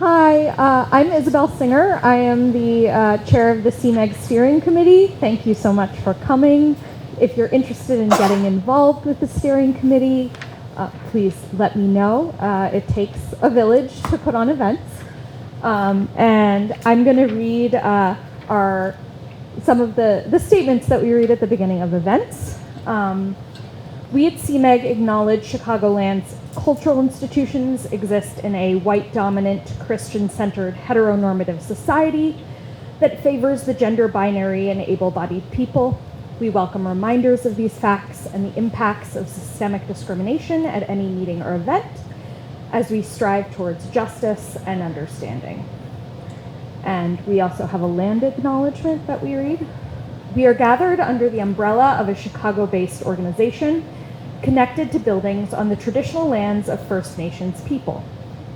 Hi, I'm Isabel Singer. I am the chair of the CMEG steering committee. Thank you so much for coming. If you're interested in getting involved with the steering committee, please let me know. It takes a village to put on events. And I'm going to read some of the statements that we read at the beginning of events. We at CMEG acknowledge Chicagoland's cultural institutions exist in a white-dominant, Christian-centered, heteronormative society that favors the gender binary and able-bodied people. We welcome reminders of these facts and the impacts of systemic discrimination at any meeting or event as we strive towards justice and understanding. And we also have a land acknowledgement that we read. We are gathered under the umbrella of a Chicago-based organization connected to buildings on the traditional lands of First Nations people,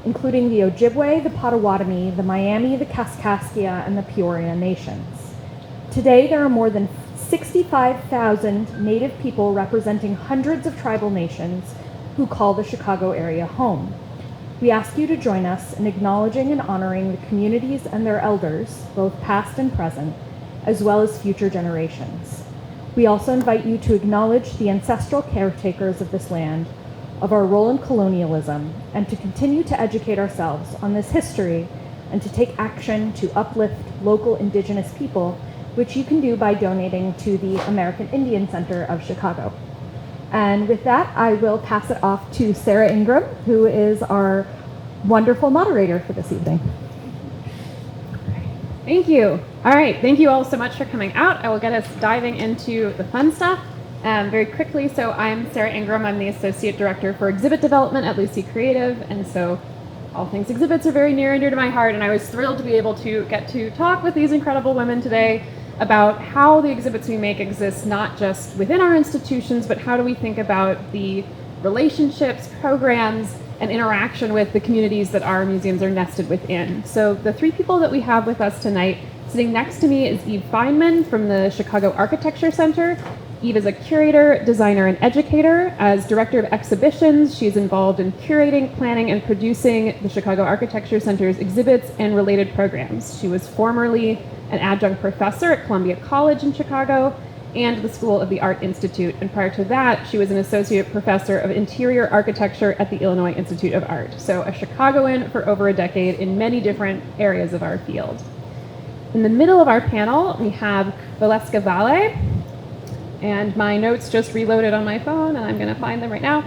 including the Ojibwe, the Potawatomi, the Miami, the Kaskaskia, and the Peoria nations. Today, there are more than 65,000 Native people representing hundreds of tribal nations who call the Chicago area home. We ask you to join us in acknowledging and honoring the communities and their elders, both past and present, as well as future generations. We also invite you to acknowledge the ancestral caretakers of this land, of our role in colonialism, and to continue to educate ourselves on this history and to take action to uplift local Indigenous people, which you can do by donating to the American Indian Center of Chicago. And with that, I will pass it off to Sarah Ingram, who is our wonderful moderator for this evening. Thank you. All right, thank you all so much for coming out. I will get us diving into the fun stuff very quickly. So I'm Sarah Ingram. I'm the Associate Director for Exhibit Development at Lucy Creative. And so all things exhibits are very near and dear to my heart. And I was thrilled to be able to get to talk with these incredible women today about how the exhibits we make exist not just within our institutions, but how do we think about the relationships, programs, and interaction with the communities that our museums are nested within. So the three people that we have with us tonight, sitting next to me is Eve Fineman from the Chicago Architecture Center. Eve is a curator, designer, and educator. As director of exhibitions, she's involved in curating, planning, and producing the Chicago Architecture Center's exhibits and related programs. She was formerly an adjunct professor at Columbia College in Chicago and the School of the Art Institute. And prior to that, she was an associate professor of interior architecture at the Illinois Institute of Art. So a Chicagoan for over a decade in many different areas of our field. In the middle of our panel, we have Waleska Valle, and my notes just reloaded on my phone, and I'm gonna find them right now,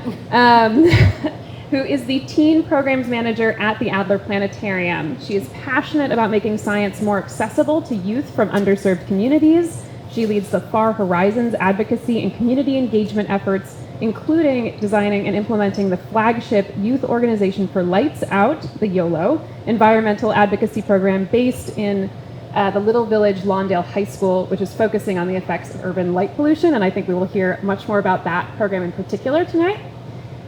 who is the teen programs manager at the Adler Planetarium. She is passionate about making science more accessible to youth from underserved communities. She leads the Far Horizons advocacy and community engagement efforts, including designing and implementing the flagship youth organization for Lights Out, the YOLO, environmental advocacy program based in the Little Village Lawndale High School, which is focusing on the effects of urban light pollution. And I think we will hear much more about that program in particular tonight.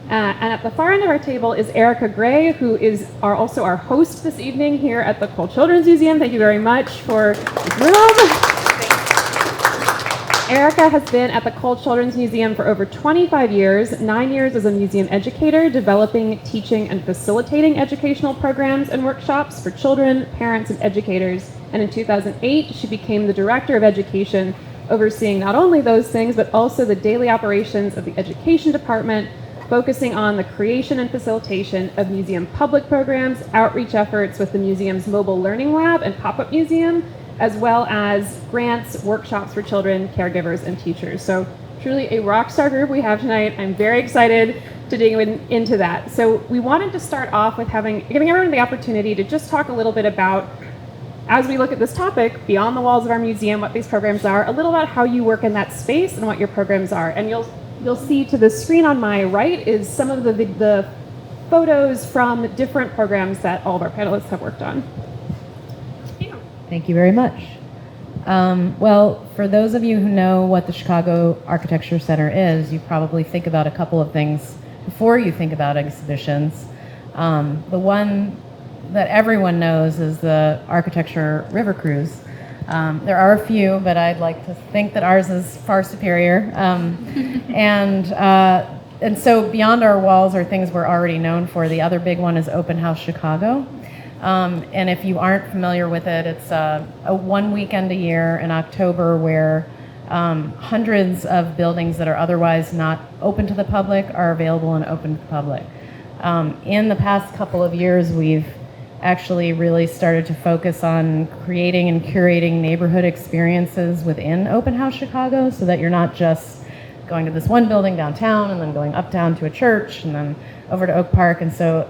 And at the far end of our table is Erika Gray, who is also our host this evening here at the Kohl Children's Museum. Thank you very much for this room. Erika has been at the Kohl Children's Museum for over 25 years, 9 years as a museum educator, developing, teaching, and facilitating educational programs and workshops for children, parents, and educators. And in 2008, she became the director of education, overseeing not only those things, but also the daily operations of the education department, focusing on the creation and facilitation of museum public programs, outreach efforts with the museum's mobile learning lab and pop-up museum, as well as grants, workshops for children, caregivers, and teachers. So truly a rock star group we have tonight. I'm very excited to dig into that. So we wanted to start off with giving everyone the opportunity to just talk a little bit about, as we look at this topic, beyond the walls of our museum, what these programs are, a little about how you work in that space and what your programs are. And you'll see to the screen on my right is some of the photos from different programs that all of our panelists have worked on. Thank you very much. Well, for those of you who know what the Chicago Architecture Center is, you probably think about a couple of things before you think about exhibitions. The one that everyone knows is the Architecture River Cruise. There are a few, but I'd like to think that ours is far superior. And so beyond our walls are things we're already known for. The other big one is Open House Chicago. And if you aren't familiar with it, it's a one weekend a year in October where hundreds of buildings that are otherwise not open to the public are available and open to the public. In the past couple of years, we've actually really started to focus on creating and curating neighborhood experiences within Open House Chicago so that you're not just going to this one building downtown and then going uptown to a church and then over to Oak Park. And so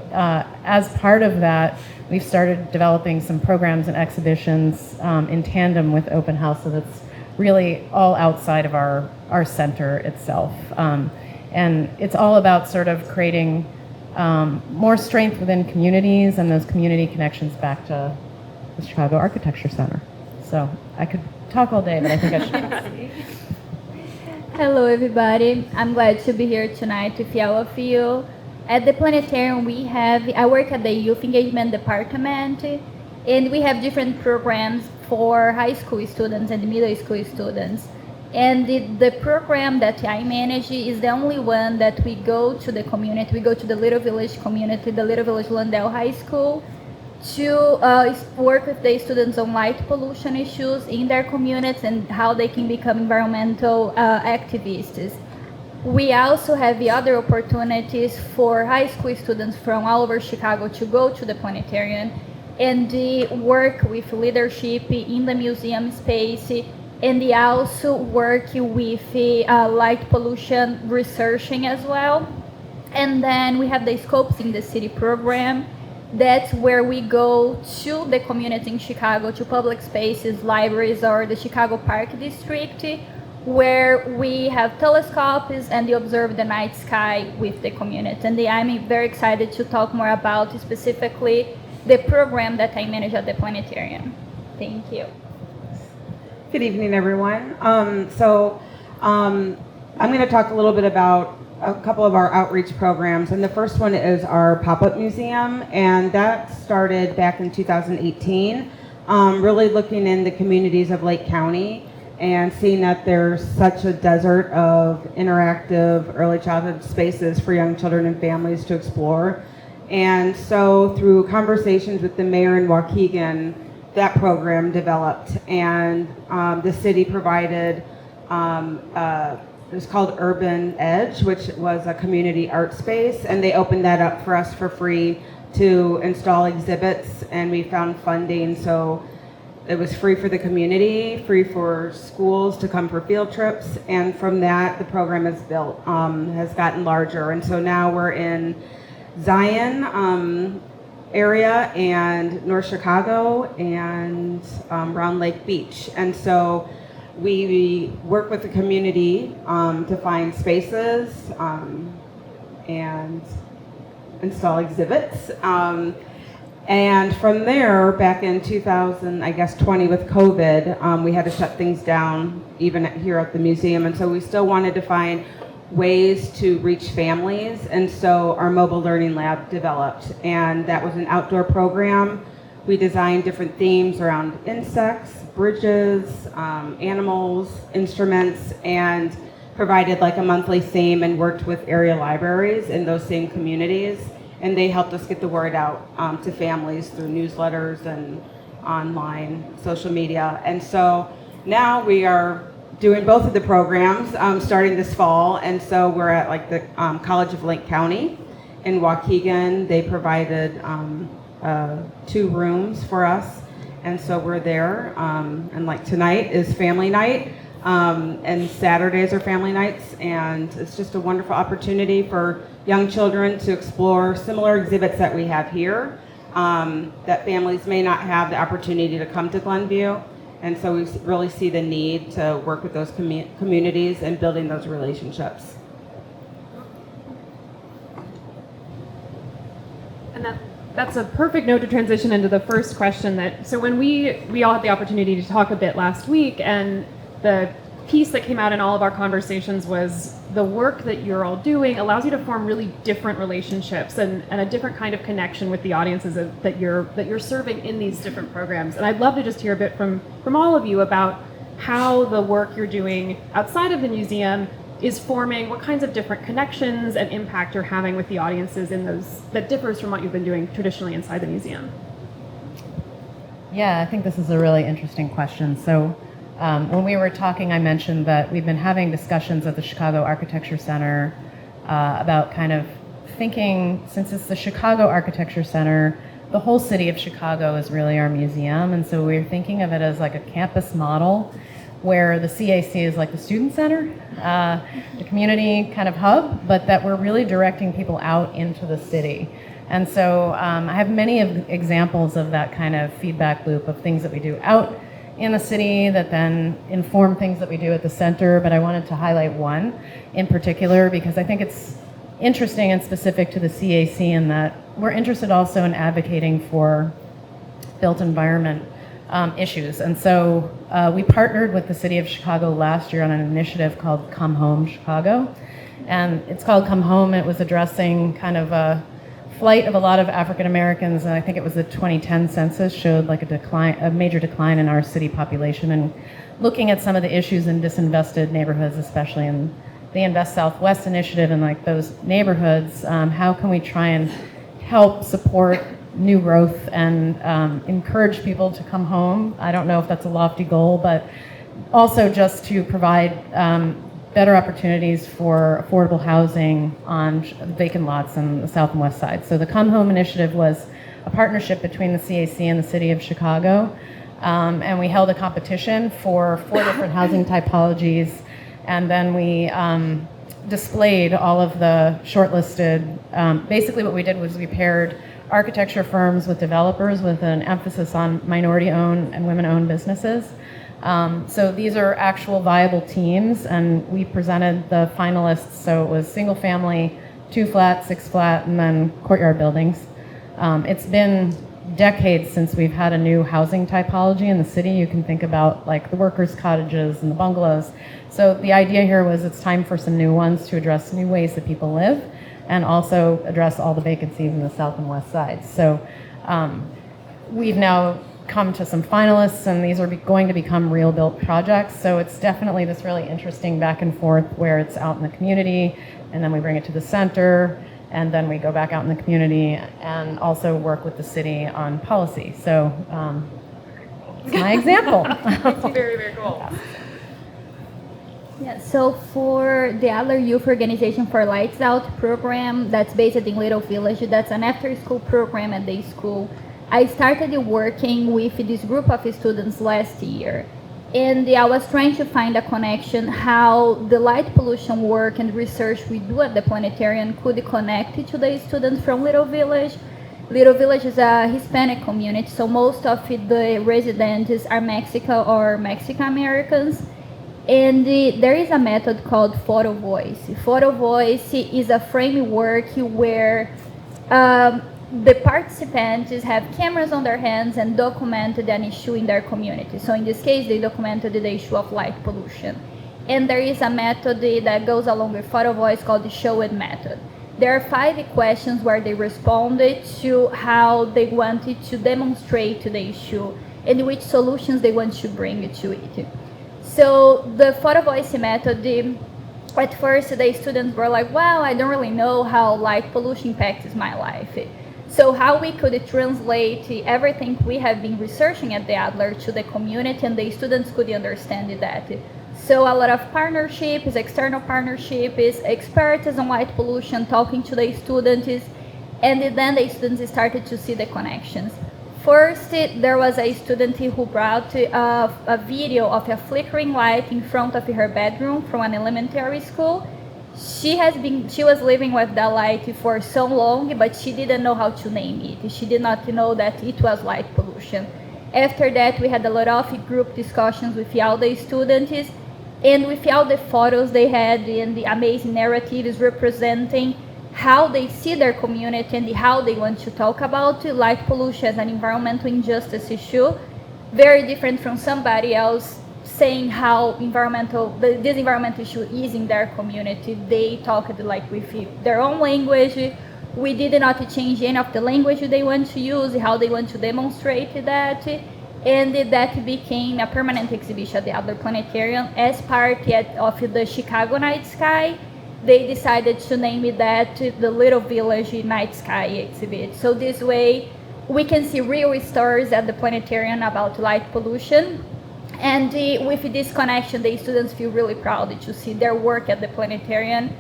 as part of that, we've started developing some programs and exhibitions in tandem with Open House, so that's really all outside of our center itself. And it's all about sort of creating more strength within communities and those community connections back to the Chicago Architecture Center. So I could talk all day, but I think I should. Hello, everybody. I'm glad to be here tonight with all of you. At the Planetarium, I work at the Youth Engagement Department, and we have different programs for high school students and middle school students. And the program that I manage is the only one that we go to the community. We go to the Little Village community, the Little Village Landell High School, to work with the students on light pollution issues in their communities and how they can become environmental activists. We also have the other opportunities for high school students from all over Chicago to go to the Planetarium and work with leadership in the museum space, and they also work with light pollution researching as well. And then we have the Scopes in the City program. That's where we go to the community in Chicago, to public spaces, libraries, or the Chicago Park District, where we have telescopes and they observe the night sky with the community. And I'm very excited to talk more about specifically the program that I manage at the Planetarium. Thank you. Good evening, everyone. I'm going to talk a little bit about a couple of our outreach programs, and the first one is our pop-up museum, and that started back in 2018, really looking in the communities of Lake County and seeing that there's such a desert of interactive early childhood spaces for young children and families to explore. And so through conversations with the mayor in Waukegan, that program developed, and the city provided it was called Urban Edge, which was a community art space, and they opened that up for us for free to install exhibits, and we found funding, so it was free for the community, free for schools to come for field trips, and from that the program has built, has gotten larger, and so now we're in Zion area and North Chicago and around Lake Beach, and so we work with the community to find spaces and install exhibits. And from there, back in 2020 with COVID, we had to shut things down even here at the museum. And so we still wanted to find ways to reach families. And so our mobile learning lab developed. And that was an outdoor program. We designed different themes around insects, bridges, animals, instruments, and provided like a monthly theme and worked with area libraries in those same communities. And they helped us get the word out to families through newsletters and online social media. And so now we are doing both of the programs starting this fall. And so we're at like the College of Lake County in Waukegan. They provided 2 rooms for us, and so we're there, and like tonight is family night, and Saturdays are family nights, and it's just a wonderful opportunity for young children to explore similar exhibits that we have here, that families may not have the opportunity to come to Glenview, and so we really see the need to work with those communities and building those relationships. And that's a perfect note to transition into the first question. So when we all had the opportunity to talk a bit last week, and the piece that came out in all of our conversations was the work that you're all doing allows you to form really different relationships and a different kind of connection with the audiences that you're serving in these different programs. And I'd love to just hear a bit from all of you about how the work you're doing outside of the museum is forming, what kinds of different connections and impact you're having with the audiences in those, that differs from what you've been doing traditionally inside the museum. Yeah, I think this is a really interesting question. So when we were talking, I mentioned that we've been having discussions at the Chicago Architecture Center about kind of thinking, since it's the Chicago Architecture Center, the whole city of Chicago is really our museum. And so we're thinking of it as like a campus model where the CAC is like the student center, the community kind of hub, but that we're really directing people out into the city. And so I have many examples of that kind of feedback loop of things that we do out in the city that then inform things that we do at the center, but I wanted to highlight one in particular because I think it's interesting and specific to the CAC in that we're interested also in advocating for built environment issues. And so we partnered with the City of Chicago last year on an initiative called Come Home Chicago. And it's called Come Home. It was addressing kind of a flight of a lot of African Americans, and I think it was the 2010 census showed like a major decline in our city population, and looking at some of the issues in disinvested neighborhoods, especially in the Invest Southwest initiative and like those neighborhoods, how can we try and help support new growth and encourage people to come home? I don't know if that's a lofty goal, but also just to provide better opportunities for affordable housing on vacant lots on the south and west side. So the Come Home initiative was a partnership between the CAC and the City of Chicago, and we held a competition for 4 different housing typologies, and then we displayed all of the shortlisted. Basically what we did was we paired architecture firms with developers with an emphasis on minority-owned and women-owned businesses. So these are actual viable teams, and we presented the finalists. So it was single family, 2 flat, 6 flat, and then courtyard buildings. It's been decades since we've had a new housing typology in the city. You can think about like the workers' cottages and the bungalows. So the idea here was it's time for some new ones to address new ways that people live and also address all the vacancies in the south and west sides. So we've now come to some finalists, and these are going to become real built projects. So it's definitely this really interesting back and forth where it's out in the community, and then we bring it to the center, and then we go back out in the community and also work with the city on policy. So it's my example. Very, very cool. Yeah, so for the Adler Youth Organization for Lights Out program that's based in Little Village, that's an after-school program at the school. I started working with this group of students last year, and I was trying to find a connection how the light pollution work and research we do at the Planetarium could connect to the students from Little Village. Little Village is a Hispanic community, so most of the residents are Mexican or Mexican Americans. And there is a method called photo voice. Photo voice is a framework where the participants have cameras on their hands and documented an issue in their community. So in this case, they documented the issue of light pollution. And there is a method that goes along with photo voice called the show it method. There are 5 questions where they responded to how they wanted to demonstrate the issue and which solutions they want to bring to it. So the photo voice method, at first the students were like, well, I don't really know how light pollution impacts my life. So how we could translate everything we have been researching at the Adler to the community, and the students could understand that. So a lot of partnerships, external partnerships, experts on light pollution talking to the students, and then the students started to see the connections. First, there was a student who brought a video of a flickering light in front of her bedroom from an elementary school. She was living with that light for so long, but she didn't know how to name it. She did not know that it was light pollution. After that, we had a lot of group discussions with all the students, and with all the photos they had and the amazing narratives representing how they see their community and how they want to talk about light pollution as an environmental injustice issue, very different from somebody else saying how this environmental issue is in their community. They talked like with their own language. We did not change any of the language they want to use, how they want to demonstrate that, and that became a permanent exhibition at the Adler Planetarium as part of the Chicago Night Sky. They decided to name that the Little Village Night Sky exhibit. So this way, we can see real stories at the planetarium about light pollution. And with this connection, the students feel really proud to see their work at the planetarium,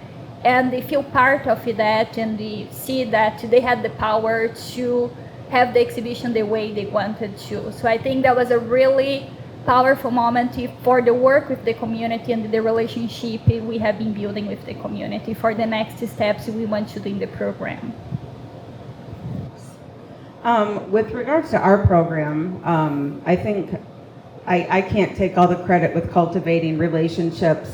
and they feel part of that, and they see that they had the power to have the exhibition the way they wanted to. So I think that was a really powerful moment for the work with the community and the relationship we have been building with the community for the next steps we want to do in the program. With regards to our program, I think I can't take all the credit with cultivating relationships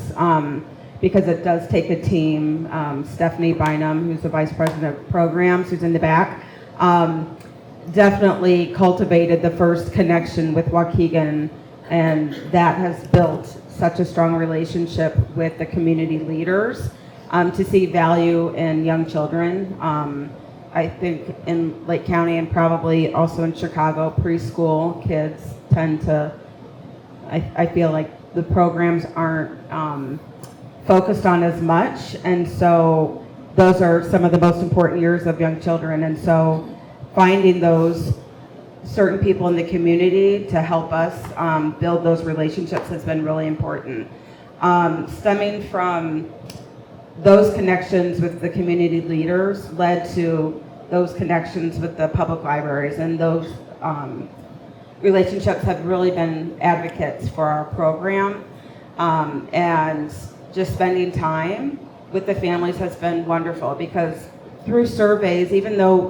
because it does take a team. Stephanie Bynum, who's the Vice President of Programs, who's in the back, definitely cultivated the first connection with Waukegan, and that has built such a strong relationship with the community leaders to see value in young children. I think in Lake County and probably also in Chicago, preschool kids tend to, I feel like the programs aren't focused on as much, and so those are some of the most important years of young children, and so finding those certain people in the community to help us build those relationships has been really important. Stemming from those connections with the community leaders led to those connections with the public libraries, and those relationships have really been advocates for our program, and just spending time with the families has been wonderful, because through surveys, even though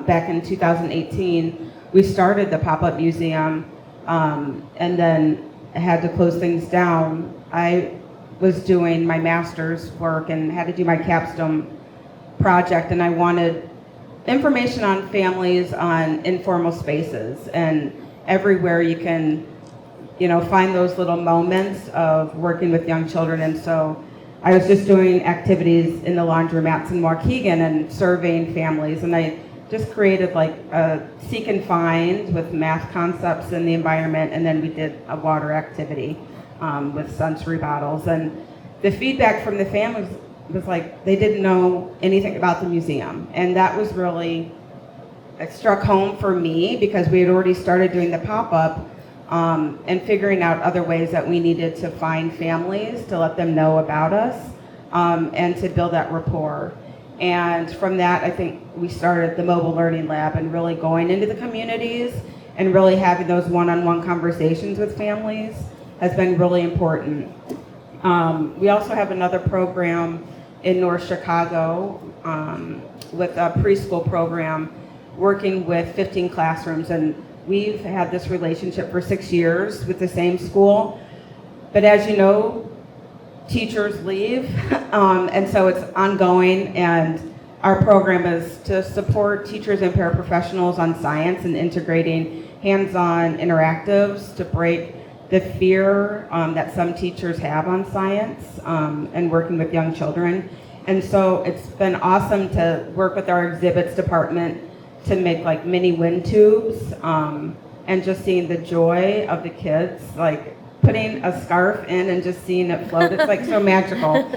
back in 2018 we started the pop-up museum and then had to close things down, I was doing my master's work and had to do my capstone project, and I wanted information on families, on informal spaces, and everywhere you can, find those little moments of working with young children. And so I was just doing activities in the laundromats in Waukegan and surveying families, and I just created like a seek and find with math concepts in the environment, and then we did a water activity with sensory bottles. And the feedback from the families was like they didn't know anything about the museum, and that was really, it struck home for me because we had already started doing the pop-up and figuring out other ways that we needed to find families to let them know about us and to build that rapport. And from that, I think we started the mobile learning lab and really going into the communities and really having those one-on-one conversations with families has been really important. We also have another program in North Chicago with a preschool program working with 15 classrooms, and we've had this relationship for 6 years with the same school. But as you know, teachers leave, and so it's ongoing, and our program is to support teachers and paraprofessionals on science and integrating hands-on interactives to break the fear that some teachers have on science and working with young children. And so it's been awesome to work with our exhibits department to make like mini wind tubes and just seeing the joy of the kids, like putting a scarf in and just seeing it float. It's like so magical.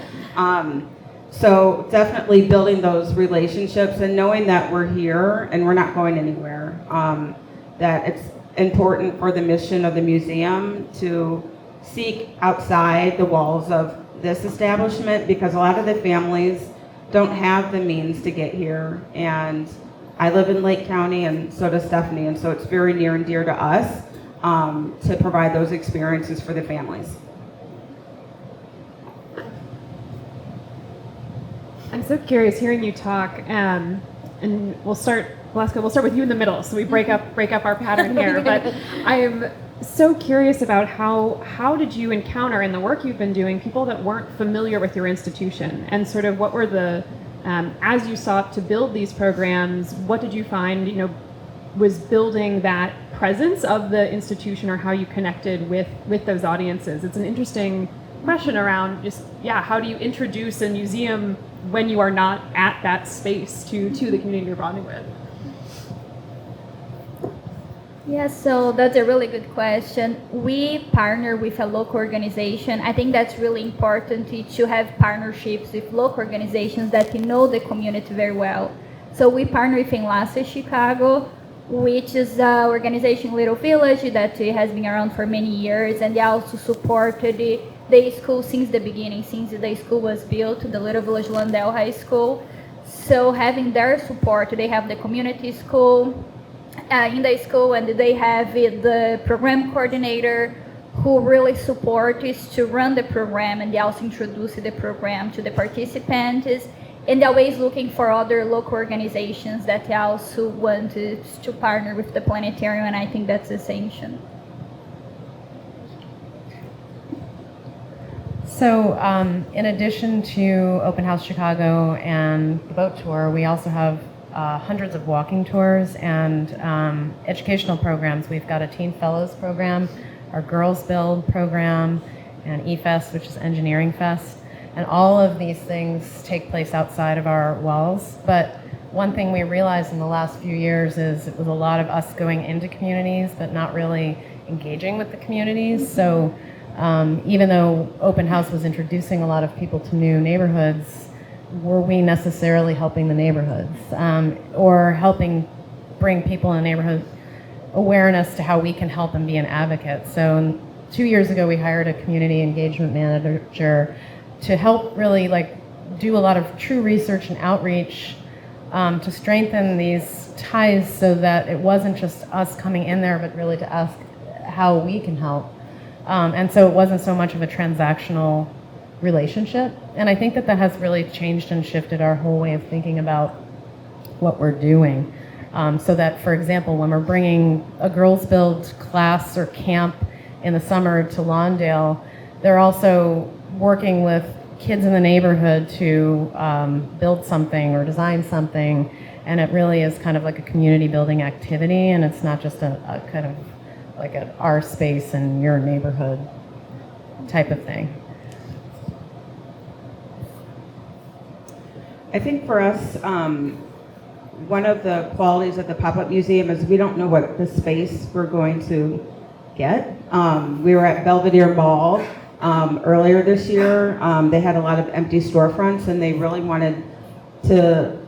So definitely building those relationships and knowing that we're here and we're not going anywhere. That it's important for the mission of the museum to seek outside the walls of this establishment, because a lot of the families don't have the means to get here. And I live in Lake County, and so does Stephanie, and so it's very near and dear to us to provide those experiences for the families. I'm so curious hearing you talk, and we'll start, Waleska, we'll start with you in the middle, so we break up our pattern here. But I am so curious about how did you encounter in the work you've been doing people that weren't familiar with your institution, and sort of what were the as you sought to build these programs, what did you find, was building that presence of the institution, or how you connected with those audiences? It's an interesting question around just, how do you introduce a museum when you are not at that space to the community you're bonding with? Yeah, so that's a really good question. We partner with a local organization. I think that's really important to have partnerships with local organizations that know the community very well. So we partner with Enlace Chicago. which is an organization, Little Village, that has been around for many years, and they also supported the school since the beginning, since the school was built, the Little Village Landell High School. So having their support, they have the community school in the school, and they have the program coordinator who really supports to run the program, and they also introduce the program to the participants, and always looking for other local organizations that also want to partner with the planetarium, and I think that's essential. So in addition to Open House Chicago and the boat tour, we also have hundreds of walking tours and educational programs. We've got a Teen Fellows program, our Girls Build program, and eFest, which is Engineering Fest. And all of these things take place outside of our walls. But one thing we realized in the last few years is it was a lot of us going into communities, but not really engaging with the communities. So even though Open House was introducing a lot of people to new neighborhoods, were we necessarily helping the neighborhoods or helping bring people in the neighborhood awareness to how we can help and be an advocate? So 2 years ago, we hired a community engagement manager to help really do a lot of true research and outreach to strengthen these ties so that it wasn't just us coming in there, but really to ask how we can help. And so it wasn't so much of a transactional relationship. And I think that has really changed and shifted our whole way of thinking about what we're doing. So that, for example, when we're bringing a Girls Build class or camp in the summer to Lawndale, they're also working with kids in the neighborhood to build something or design something. And it really is kind of like a community building activity. And it's not just a kind of like an our space in your neighborhood type of thing. I think for us, one of the qualities of the pop-up museum is we don't know what the space we're going to get. We were at Belvedere Mall earlier this year. They had a lot of empty storefronts, and they really wanted to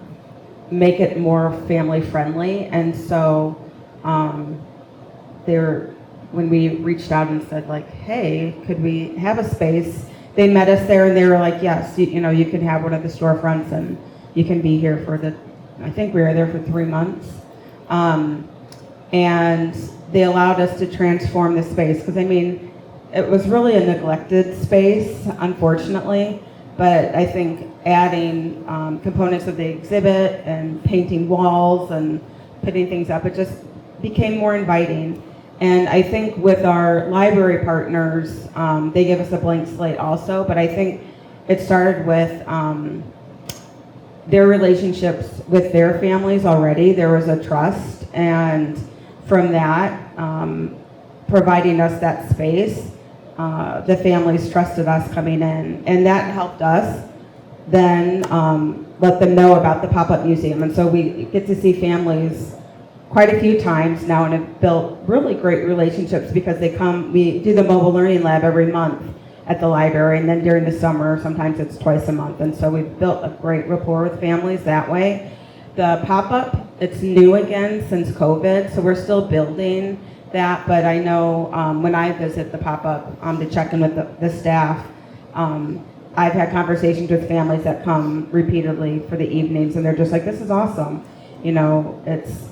make it more family friendly. And so when we reached out and said hey, could we have a space? They met us there, and they were like, yes, you can have one of the storefronts, and you can be here I think we were there for 3 months. And they allowed us to transform the space, because it was really a neglected space, unfortunately, but I think adding components of the exhibit and painting walls and putting things up, it just became more inviting. And I think with our library partners, they give us a blank slate also, but I think it started with their relationships with their families already. There was a trust, and from that, providing us that space, the families trusted us coming in, and that helped us then let them know about the pop-up museum. And so we get to see families quite a few times now, and have built really great relationships because we do the mobile learning lab every month at the library, and then during the summer, sometimes it's twice a month. And so we've built a great rapport with families that way. The pop-up, it's new again since COVID, so we're still building that, but I know when I visit the pop-up to check in with the staff, I've had conversations with families that come repeatedly for the evenings, and they're just like, this is awesome. It's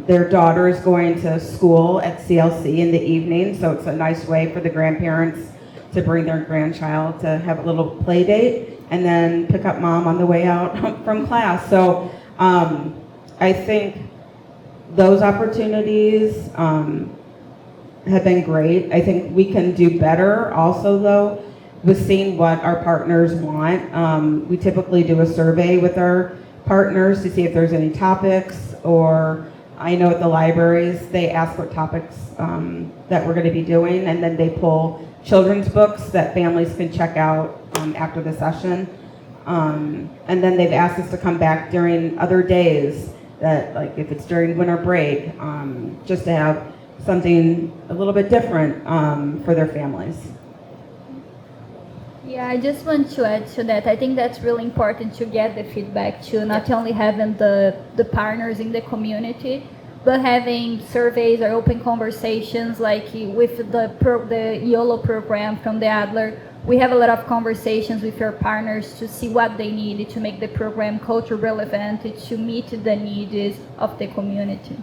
their daughter is going to school at CLC in the evening, so it's a nice way for the grandparents to bring their grandchild to have a little play date and then pick up mom on the way out from class. So I think those opportunities have been great. I think we can do better also, though, with seeing what our partners want. We typically do a survey with our partners to see if there's any topics, or I know at the libraries they ask what topics that we're going to be doing, and then they pull children's books that families can check out after the session. And then they've asked us to come back during other days, that if it's during winter break, just to have something a little bit different for their families. Yeah, I just want to add to that. I think that's really important to get the feedback too, not only having the partners in the community, but having surveys or open conversations like with the YOLO program from the Adler, we have a lot of conversations with our partners to see what they need to make the program culture relevant, to meet the needs of the community.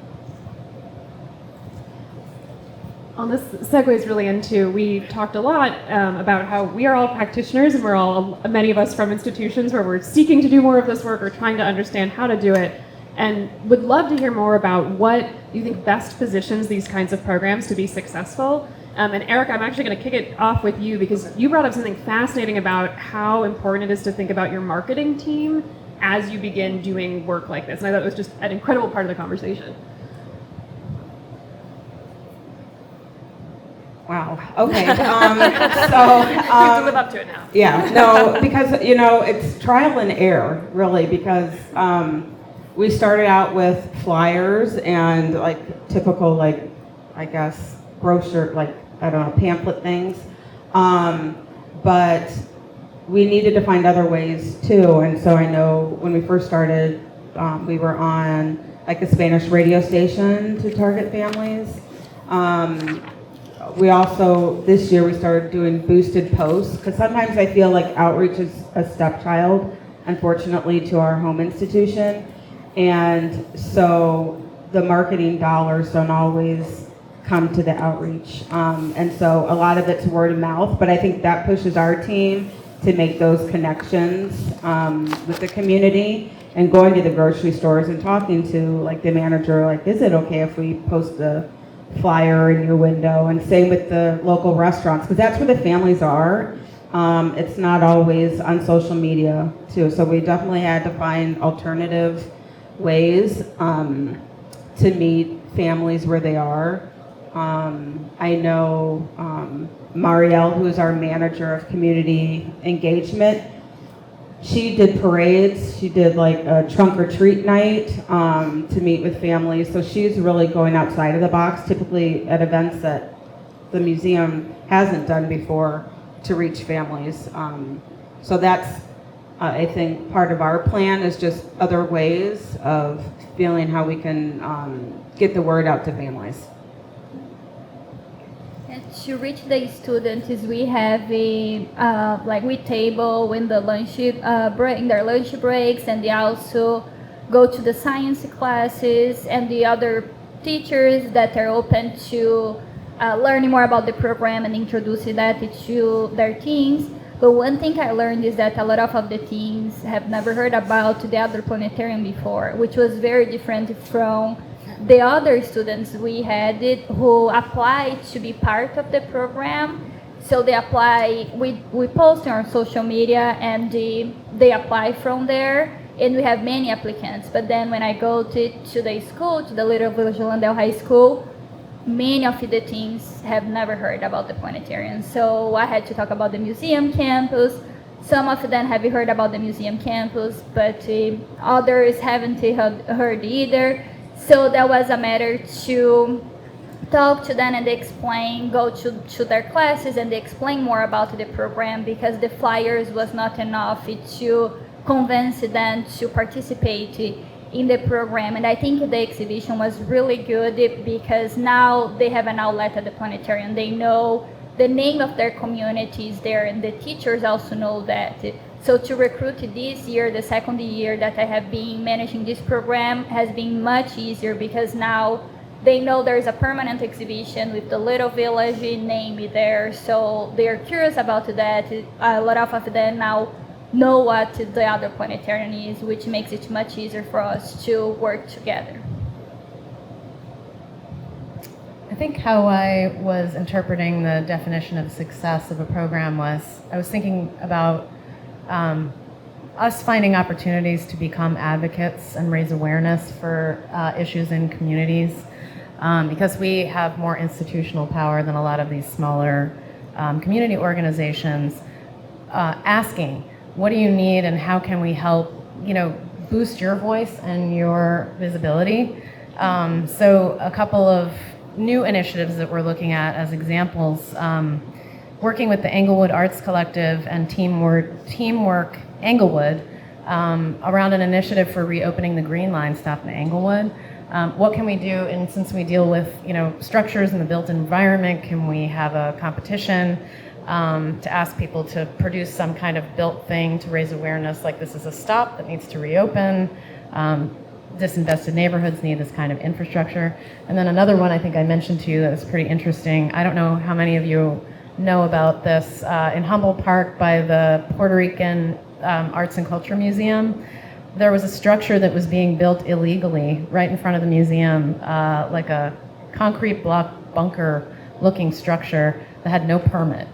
Well, this segues really into, we talked a lot about how we are all practitioners, and we're all, many of us from institutions where we're seeking to do more of this work or trying to understand how to do it, and would love to hear more about what you think best positions these kinds of programs to be successful. And Erika, I'm actually going to kick it off with you because you brought up something fascinating about how important it is to think about your marketing team as you begin doing work like this. And I thought it was just an incredible part of the conversation. Wow. Okay. We have to live up to it now. Yeah. No, because it's trial and error, really. Because we started out with flyers and like typical, like I guess brochure, like I don't know, pamphlet things. But we needed to find other ways too. And so I know when we first started, we were on like a Spanish radio station to target families. We also, this year, we started doing boosted posts, because sometimes I feel like outreach is a stepchild, unfortunately, to our home institution. And so the marketing dollars don't always come to the outreach. And so a lot of it's word of mouth, but I think that pushes our team to make those connections with the community and going to the grocery stores and talking to like the manager, like, is it okay if we post the flyer in your window? And same with the local restaurants, because that's where the families are. It's not always on social media too. So we definitely had to find alternative ways to meet families where they are. I know Marielle, who is our manager of community engagement, she did parades. She did like a trunk or treat night to meet with families. So she's really going outside of the box, typically at events that the museum hasn't done before to reach families. So that's, I think, part of our plan is just other ways of feeling how we can get the word out to families. To reach the students, we have a we table in the lunch break, in their lunch breaks, and they also go to the science classes and the other teachers that are open to learning more about the program and introducing that to their teens. But one thing I learned is that a lot of the teens have never heard about the Adler Planetarium before, which was very different from the other students we had who applied to be part of the program. So they apply, we post on our social media and they apply from there, and we have many applicants. But then when I go to the school, to the Little Village Landell High School, many of the teens have never heard about the planetarium. So I had to talk about the museum campus. Some of them have heard about the museum campus, but others haven't heard either. So that was a matter to talk to them and explain, go to their classes and explain more about the program, because the flyers was not enough to convince them to participate in the program. And I think the exhibition was really good because now they have an outlet at the planetarium. They know the name of their communities there, and the teachers also know that. So to recruit this year, the second year that I have been managing this program, has been much easier because now they know there's a permanent exhibition with the Little Village name there. So they are curious about that. A lot of them now know what the Adler Planetarium is, which makes it much easier for us to work together. I think how I was interpreting the definition of success of a program was, I was thinking about us finding opportunities to become advocates and raise awareness for issues in communities, because we have more institutional power than a lot of these smaller community organizations, asking, what do you need and how can we help, boost your voice and your visibility? So a couple of new initiatives that we're looking at as examples, working with the Englewood Arts Collective and Teamwork Englewood around an initiative for reopening the Green Line stop in Englewood. What can we do? And since we deal with, structures in the built environment, can we have a competition to ask people to produce some kind of built thing to raise awareness, like this is a stop that needs to reopen. Disinvested neighborhoods need this kind of infrastructure. And then another one I think I mentioned to you that was pretty interesting. I don't know how many of you know about this. In Humboldt Park by the Puerto Rican Arts and Culture Museum, there was a structure that was being built illegally right in front of the museum, like a concrete block bunker looking structure that had no permit,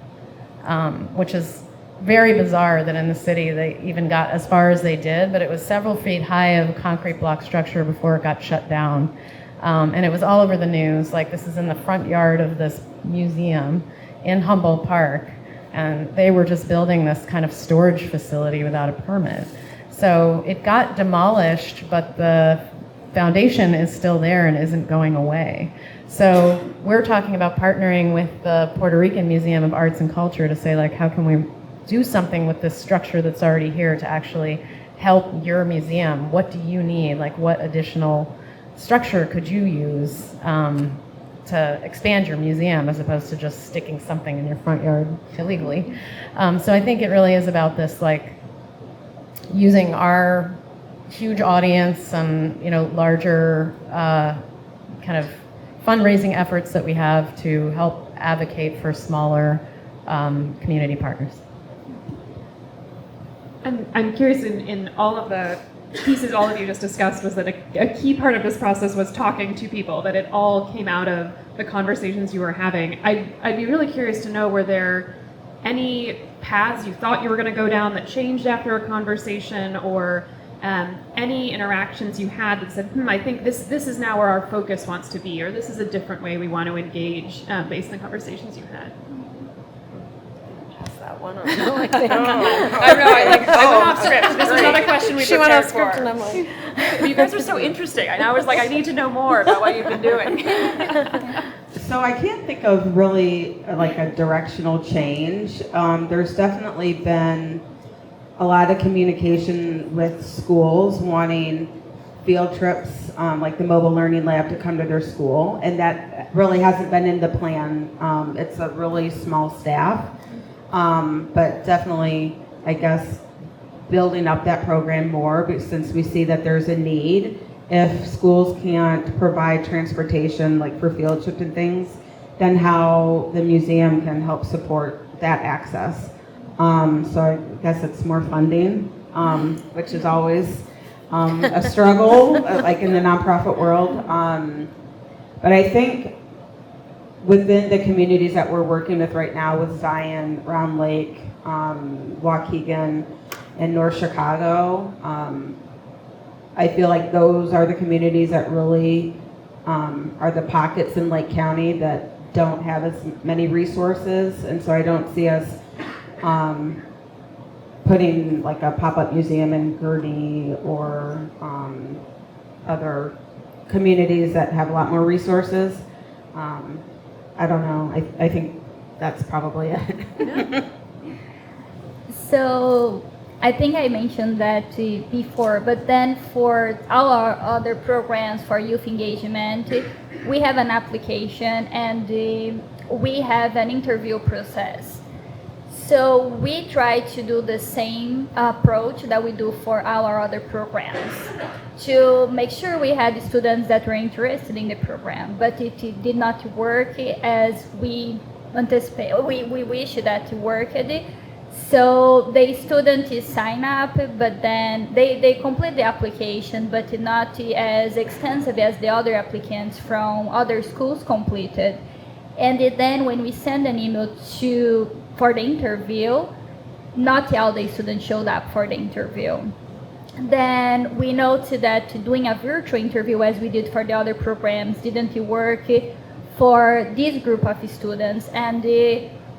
which is very bizarre that in the city they even got as far as they did, but it was several feet high of a concrete block structure before it got shut down. And it was all over the news, like this is in the front yard of this museum in Humboldt Park, and they were just building this kind of storage facility without a permit. So it got demolished, but the foundation is still there and isn't going away. So we're talking about partnering with the Puerto Rican Museum of Arts and Culture to say, like, how can we do something with this structure that's already here to actually help your museum? What do you need? Like, what additional structure could you use to expand your museum as opposed to just sticking something in your front yard illegally? So I think it really is about this, like, using our huge audience and larger kind of fundraising efforts that we have to help advocate for smaller community partners. I'm curious, in all of the pieces all of you just discussed, was that a key part of this process was talking to people, that it all came out of the conversations you were having. I'd be really curious to know, were there any paths you thought you were going to go down that changed after a conversation, or any interactions you had that said, I think this is now where our focus wants to be, or this is a different way we want to engage based on the conversations you had? That one. I know, I went off script. This is another question we prepared went off script, for. and I'm like, You guys are so interesting. And I was like, I need to know more about what you've been doing. So I can't think of really like a directional change. There's definitely been a lot of communication with schools wanting field trips, like the mobile learning lab, to come to their school, and that really hasn't been in the plan. It's a really small staff, but definitely, I guess, building up that program more, but since we see that there's a need. If schools can't provide transportation, like for field trips and things, then how the museum can help support that access. So I guess it's more funding, which is always a struggle, like in the nonprofit world. But I think within the communities that we're working with right now, with Zion, Round Lake, Waukegan, and North Chicago, I feel like those are the communities that really are the pockets in Lake County that don't have as many resources, and so I don't see us putting like a pop-up museum in Gurnee or other communities that have a lot more resources. I don't know. I think that's probably it. So I think I mentioned that before, but then for all our other programs for youth engagement, we have an application and we have an interview process. So we try to do the same approach that we do for all our other programs to make sure we had students that were interested in the program, but it did not work as we anticipate. We wish that it worked. So the student is sign up, but then they complete the application, but not as extensive as the other applicants from other schools completed. And then when we send an email for the interview, not all the students showed up for the interview. Then we noted that doing a virtual interview, as we did for the other programs, didn't work for this group of students, and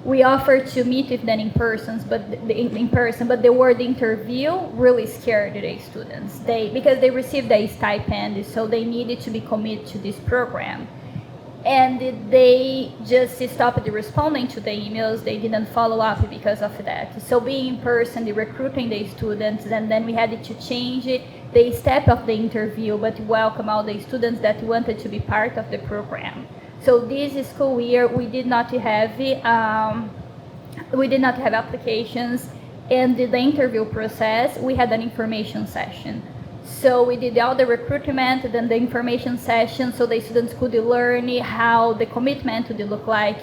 we offered to meet with them in person, but the word interview really scared the students. Because they received a stipend, so they needed to be committed to this program. And they just stopped responding to the emails. They didn't follow up because of that. So being in person, the recruiting the students, and then we had to change it the step of the interview, but welcome all the students that wanted to be part of the program. So this school year, we did not have applications, and the interview process, we had an information session. So we did all the recruitment, then the information session, so the students could learn how the commitment would look like,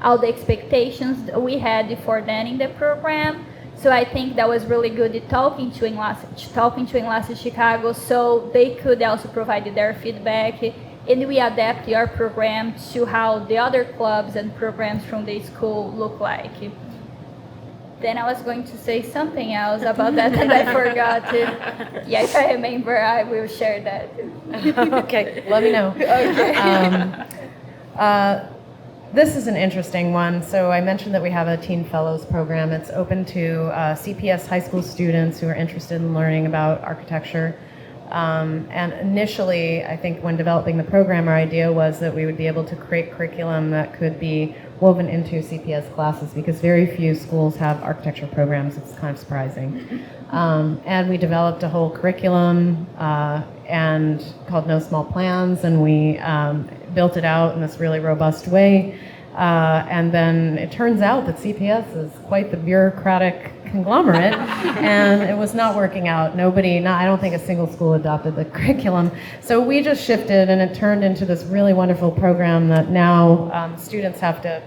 all the expectations we had for them in the program. So I think that was really good talking to Enlace Chicago, so they could also provide their feedback, and we adapt our program to how the other clubs and programs from the school look like. Then I was going to say something else about that and I forgot it. Yeah, if I remember, I will share that. Okay, let me know. Okay. This is an interesting one. So I mentioned that we have a Teen Fellows program. It's open to CPS high school students who are interested in learning about architecture. And initially, I think when developing the program, our idea was that we would be able to create curriculum that could be woven into CPS classes, because very few schools have architecture programs. It's kind of surprising. And we developed a whole curriculum and called No Small Plans, and we built it out in this really robust way. And then it turns out that CPS is quite the bureaucratic conglomerate, and it was not working out. I don't think a single school adopted the curriculum. So we just shifted, and it turned into this really wonderful program that now students have to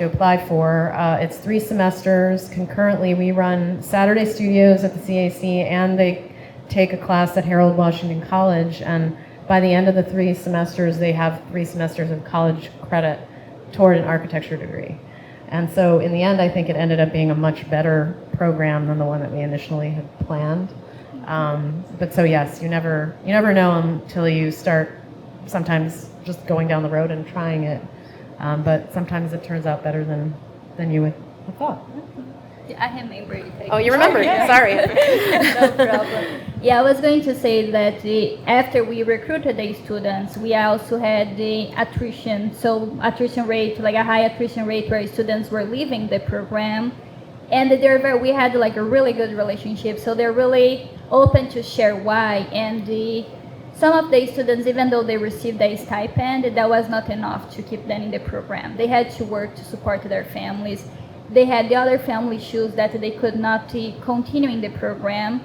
apply for. It's 3 semesters. Concurrently, we run Saturday studios at the CAC, and they take a class at Harold Washington College. And by the end of the 3 semesters, they have 3 semesters of college credit toward an architecture degree. And so in the end, I think it ended up being a much better program than the one that we initially had planned. But so yes, you never know until you start sometimes just going down the road and trying it. But sometimes it turns out better than you would have thought. I remember it. Oh, you remember? Sorry. No problem. Yeah, I was going to say that after we recruited the students, we also had the attrition. So attrition rate, like a high attrition rate where students were leaving the program. And we had like a really good relationship. So they're really open to share why. And some of the students, even though they received a stipend, that was not enough to keep them in the program. They had to work to support their families. They had the other family issues that they could not continue in the program.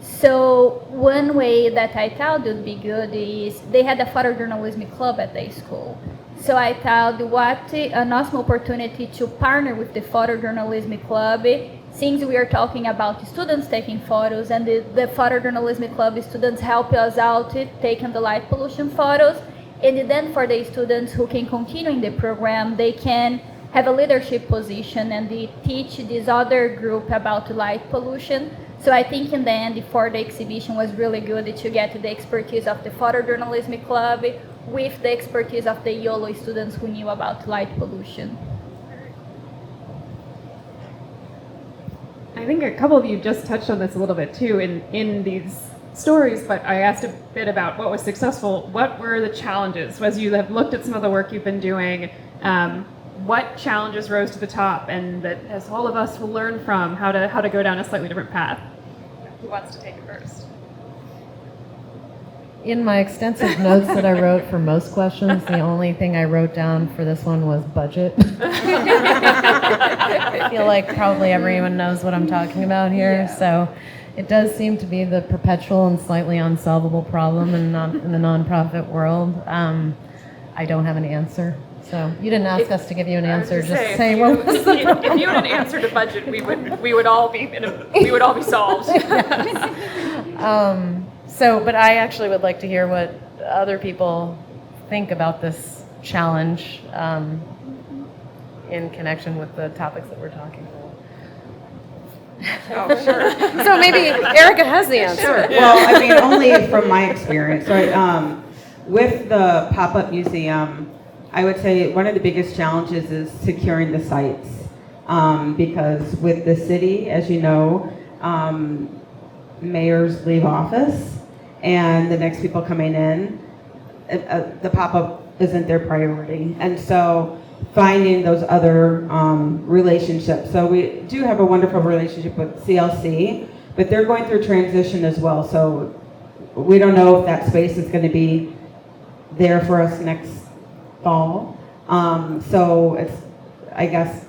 So one way that I thought would be good is they had a photojournalism club at the school. So I thought what an awesome opportunity to partner with the photojournalism club, since we are talking about students taking photos, and the photojournalism club students help us out taking the light pollution photos. And then for the students who can continue in the program, they can have a leadership position and they teach this other group about light pollution. So I think in the end, for the exhibition was really good to get the expertise of the photojournalism club with the expertise of the YOLO students who knew about light pollution. I think a couple of you just touched on this a little bit too in these stories, but I asked a bit about what was successful. What were the challenges? As you have looked at some of the work you've been doing, what challenges rose to the top, and that as all of us will learn from how to go down a slightly different path? Who wants to take it first? In my extensive notes that I wrote for most questions, the only thing I wrote down for this one was budget. I feel like probably everyone knows what I'm talking about here. Yeah. So it does seem to be the perpetual and slightly unsolvable problem in the nonprofit world. I don't have an answer. So you didn't ask us to give you an answer. Just say what was the problem. If you had an answer to budget, we would all be solved. But I actually would like to hear what other people think about this challenge in connection with the topics that we're talking about. Oh, sure. So maybe Erika has the answer. Sure. Well, I mean, only from my experience, right? With the pop-up museum, I would say one of the biggest challenges is securing the sites, because with the city, as you know, mayors leave office, and the next people coming in, the pop-up isn't their priority, and so finding those other relationships. So we do have a wonderful relationship with CLC, but they're going through transition as well. So we don't know if that space is going to be there for us next fall. So it's, I guess,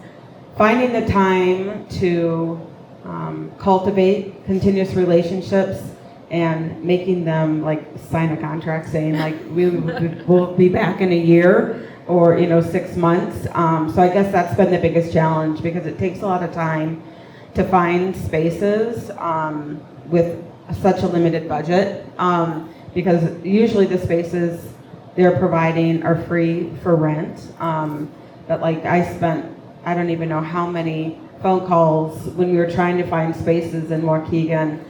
finding the time to cultivate continuous relationships and making them like sign a contract saying like we'll be back in a year or 6 months. So I guess that's been the biggest challenge because it takes a lot of time to find spaces with such a limited budget because usually the spaces they're providing are free for rent. But like I don't even know how many phone calls when we were trying to find spaces in Waukegan,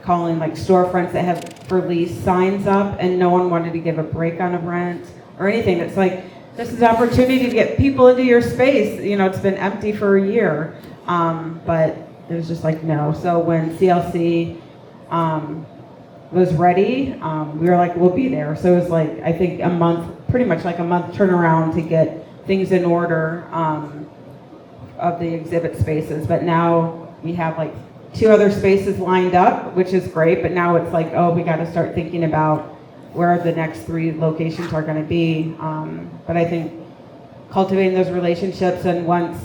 calling like storefronts that have for lease signs up and no one wanted to give a break on a rent or anything. It's like, this is an opportunity to get people into your space. It's been empty for a year, but it was just like, no. So when CLC was ready, we were like, we'll be there. So it was like, I think pretty much like a month turnaround to get things in order of the exhibit spaces. But now we have like 2 other spaces lined up, which is great. But now it's like, oh, we got to start thinking about where the next 3 locations are going to be. But I think cultivating those relationships, and once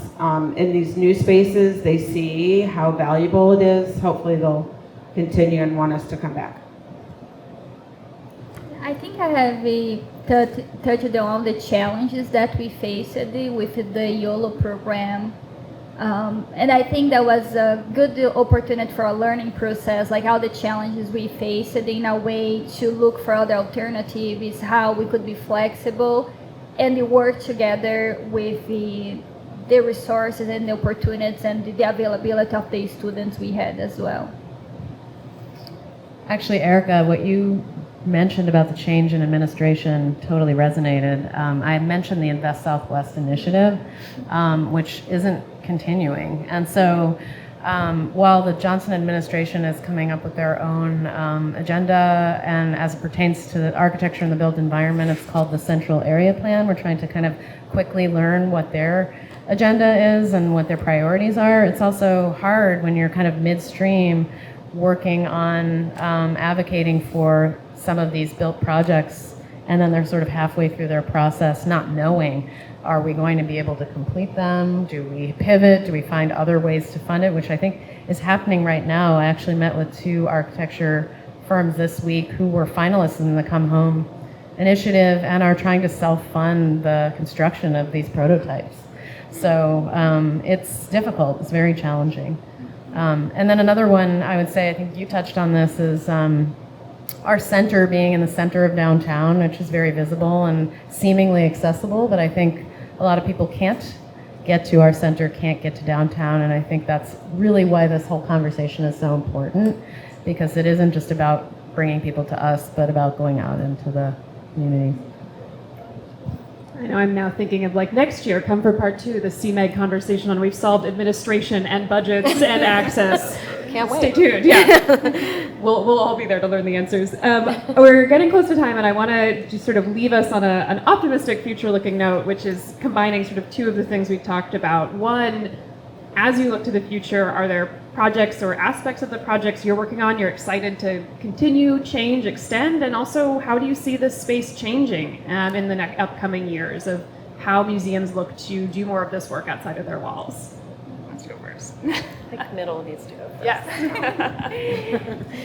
in these new spaces, they see how valuable it is, hopefully they'll continue and want us to come back. I think I have touched on the challenges that we faced with the YOLO program. And I think that was a good opportunity for a learning process, like all the challenges we faced in a way to look for other alternatives, how we could be flexible and work together with the resources and the opportunities and the availability of the students we had as well. Actually, Erika, what you mentioned about the change in administration totally resonated. I mentioned the Invest Southwest initiative, which isn't continuing. And so while the Johnson administration is coming up with their own agenda, and as it pertains to the architecture and the built environment, it's called the Central Area Plan. We're trying to kind of quickly learn what their agenda is and what their priorities are. It's also hard when you're kind of midstream working on advocating for some of these built projects, and then they're sort of halfway through their process, not knowing, are we going to be able to complete them? Do we pivot? Do we find other ways to fund it? Which I think is happening right now. I actually met with 2 architecture firms this week who were finalists in the Come Home initiative and are trying to self-fund the construction of these prototypes. So it's difficult, it's very challenging. And then another one, I would say, I think you touched on this, is our center being in the center of downtown, which is very visible and seemingly accessible, but I think a lot of people can't get to our center, can't get to downtown, and I think that's really why this whole conversation is so important, because it isn't just about bringing people to us, but about going out into the community. I know I'm now thinking of like next year, come for part 2, the CMEG conversation on we've solved administration and budgets and access. Can't wait. Stay tuned, yeah. We'll all be there to learn the answers. We're getting close to time, and I want to just sort of leave us on an optimistic future-looking note, which is combining sort of 2 of the things we've talked about. One, as you look to the future, are there projects or aspects of the projects you're working on you're excited to continue, change, extend? And also, how do you see this space changing in the upcoming years of how museums look to do more of this work outside of their walls? Let's go first. I think middle needs to go first. Yes.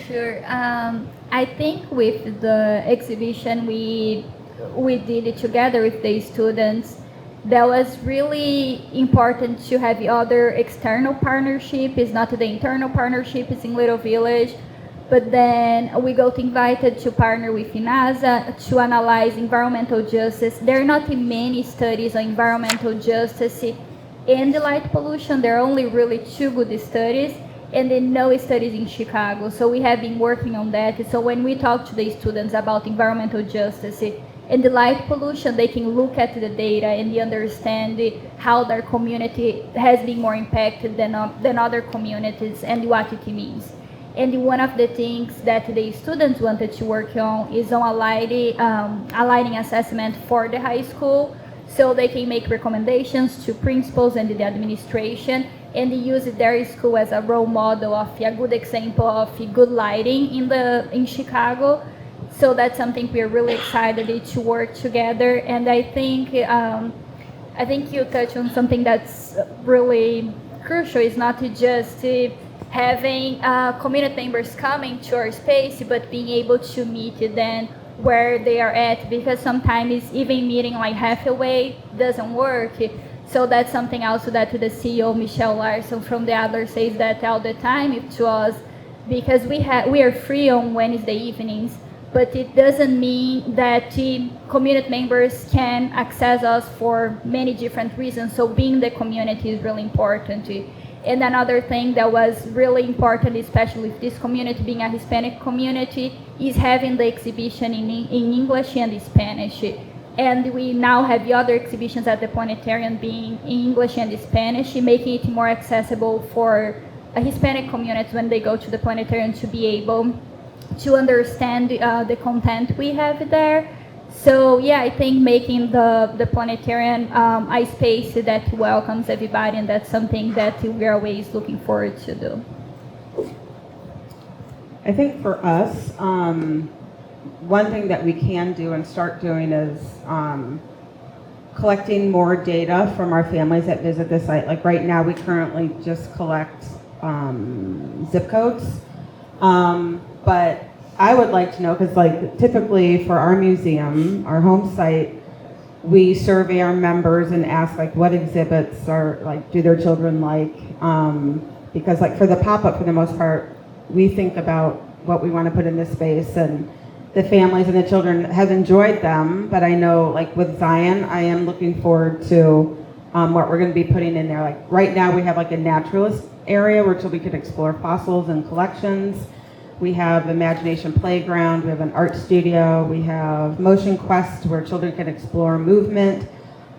Sure. I think with the exhibition we did together with the students, that was really important to have other external partnerships, not the internal partnerships in Little Village, but then we got invited to partner with NASA to analyze environmental justice. There are not many studies on environmental justice and the light pollution. There are only really 2 good studies, and then no studies in Chicago. So we have been working on that. So when we talk to the students about environmental justice and the light pollution, they can look at the data and they understand how their community has been more impacted than other communities and what it means. And one of the things that the students wanted to work on is on a lighting assessment for the high school. so they can make recommendations to principals and the administration, and use their school as a role model of a good example of good lighting in Chicago. So that's something we're really excited to work together. And I think you touched on something that's really crucial. It's not just having community members coming to our space, but being able to meet them where they are at, because sometimes even meeting like halfway doesn't work. So that's something also that the CEO, Michelle Larson from the Adler, says that all the time to us, because we are free on Wednesday evenings, but it doesn't mean that community members can access us for many different reasons. So being the community is really important. And another thing that was really important, especially with this community being a Hispanic community, is having the exhibition in English and Spanish. And we now have the other exhibitions at the Planetarium being in English and Spanish, making it more accessible for a Hispanic community when they go to the Planetarium to be able to understand the content we have there. So yeah, I think making the Planetarium a space that welcomes everybody, and that's something that we're always looking forward to do. I think for us, one thing that we can do and start doing is collecting more data from our families that visit the site. Like right now, we currently just collect zip codes, but I would like to know, because like typically for our museum, our home site, we survey our members and ask like what exhibits are like, do their children like, because like for the pop-up, for the most part, we think about what we want to put in this space, and the families and the children have enjoyed them. But I know like with Zion, I am looking forward to what we're going to be putting in there. Like right now we have like a naturalist area where children can explore fossils and collections. We have Imagination Playground, we have an art studio, we have Motion Quest where children can explore movement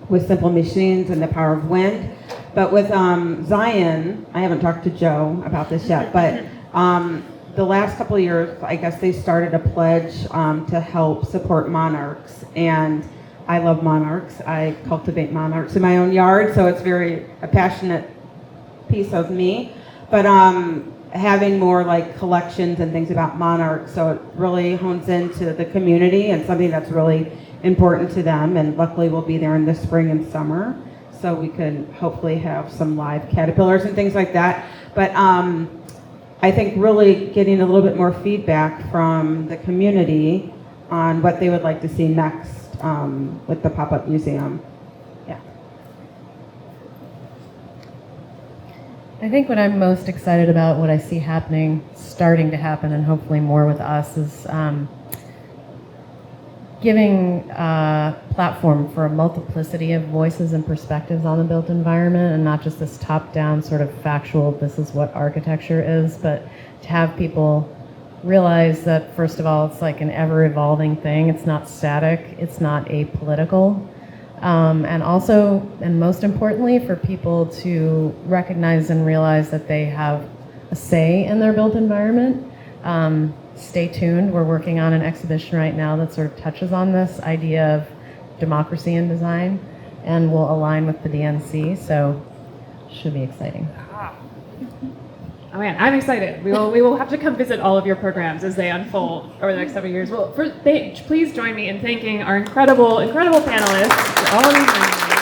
with simple machines and the power of wind. But with Zion, I haven't talked to Joe about this yet, but the last couple of years, I guess they started a pledge to help support monarchs. And I love monarchs. I cultivate monarchs in my own yard, so it's a passionate piece of me. But having more like collections and things about monarchs, so it really hones into the community and something that's really important to them. And luckily we'll be there in the spring and summer, so we can hopefully have some live caterpillars and things like that. But I think really getting a little bit more feedback from the community on what they would like to see next with the pop-up museum. Yeah. I think what I'm most excited about, what I see happening, starting to happen, and hopefully more with us, is giving a platform for a multiplicity of voices and perspectives on the built environment, and not just this top-down sort of factual, this is what architecture is, but to have people realize that, first of all, it's like an ever-evolving thing. It's not static. It's not apolitical. And also, and most importantly, for people to recognize and realize that they have a say in their built environment. Stay tuned. We're working on an exhibition right now that sort of touches on this idea of democracy in design, and will align with the DNC, so should be exciting. Oh man, I'm excited. We will have to come visit all of your programs as they unfold over the next several years. Well, please join me in thanking our incredible panelists for all of these.